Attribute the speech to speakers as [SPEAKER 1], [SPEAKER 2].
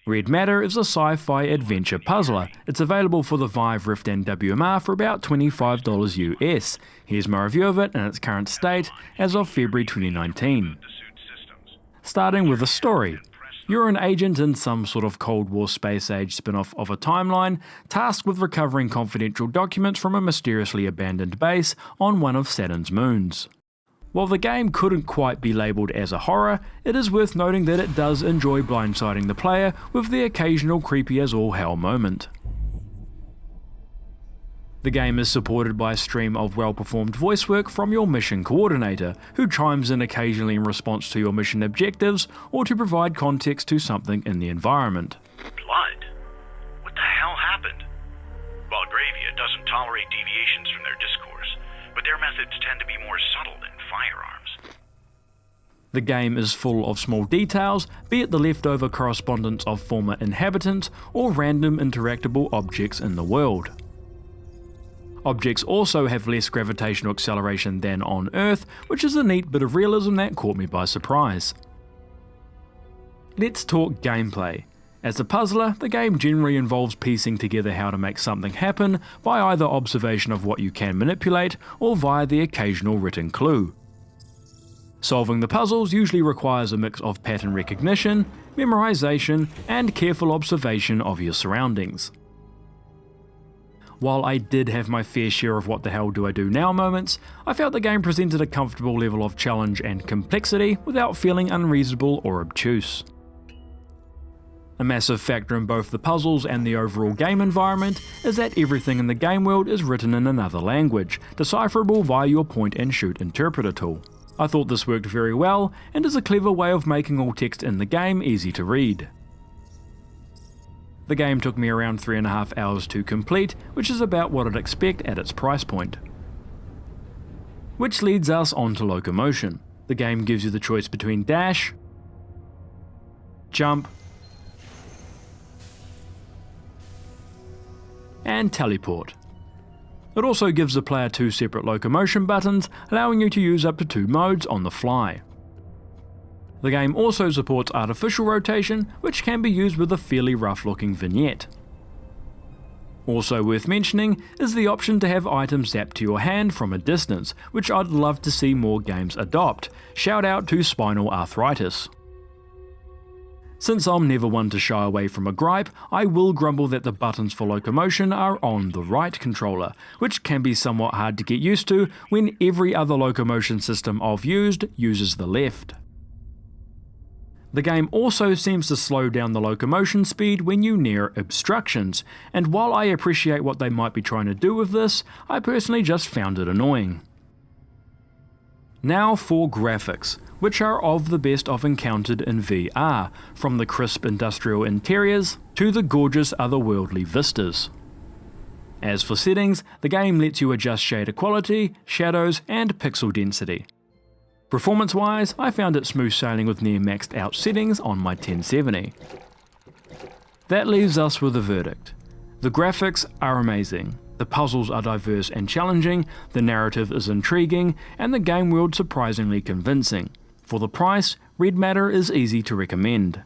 [SPEAKER 1] Red Matter is a sci-fi adventure puzzler. It's available for the Vive, Rift and WMR for about $25 US. Here's my review of it in its current state as of February 2019. Starting with the story. You're an agent in some sort of Cold War space age spin-off of a timeline, tasked with recovering confidential documents from a mysteriously abandoned base on one of Saturn's moons. While the game couldn't quite be labelled as a horror, it is worth noting that it does enjoy blindsiding the player with the occasional creepy as all hell moment. The game is supported by a stream of well-performed voice work from your mission coordinator, who chimes in occasionally in response to your mission objectives or to provide context to something in the environment.
[SPEAKER 2] Blood? What the hell happened? Belgravia doesn't tolerate deviations from their discourse, but their methods tend to be more subtle than firearms.
[SPEAKER 1] The game is full of small details, be it the leftover correspondence of former inhabitants or random interactable objects in the world. Objects also have less gravitational acceleration than on Earth, which is a neat bit of realism that caught me by surprise. Let's talk gameplay. As a puzzler, the game generally involves piecing together how to make something happen by either observation of what you can manipulate or via the occasional written clue. Solving the puzzles usually requires a mix of pattern recognition, memorization, and careful observation of your surroundings. While I did have my fair share of what the hell do I do now moments, I felt the game presented a comfortable level of challenge and complexity without feeling unreasonable or obtuse. A massive factor in both the puzzles and the overall game environment is that everything in the game world is written in another language, decipherable via your point-and-shoot interpreter tool. I thought this worked very well, and is a clever way of making all text in the game easy to read. The game took me around 3.5 hours to complete, which is about what I'd expect at its price point. Which leads us on to locomotion. The game gives you the choice between dash, jump, and teleport. It also gives the player 2 separate locomotion buttons, allowing you to use up to 2 modes on the fly. The game also supports artificial rotation, which can be used with a fairly rough looking vignette. Also worth mentioning is the option to have items zapped to your hand from a distance, which I'd love to see more games adopt. Shout out to spinal arthritis. Since I'm never one to shy away from a gripe, I will grumble that the buttons for locomotion are on the right controller, which can be somewhat hard to get used to when every other locomotion system I've used uses the left. The game also seems to slow down the locomotion speed when you near obstructions, and while I appreciate what they might be trying to do with this, I personally just found it annoying. Now for graphics, which are of the best I've encountered in VR, from the crisp industrial interiors to the gorgeous otherworldly vistas. As for settings, the game lets you adjust shader quality, shadows, and pixel density. Performance-wise, I found it smooth sailing with near maxed out settings on my 1070. That leaves us with a verdict. The graphics are amazing, the puzzles are diverse and challenging, the narrative is intriguing, and the game world surprisingly convincing. For the price, Red Matter is easy to recommend.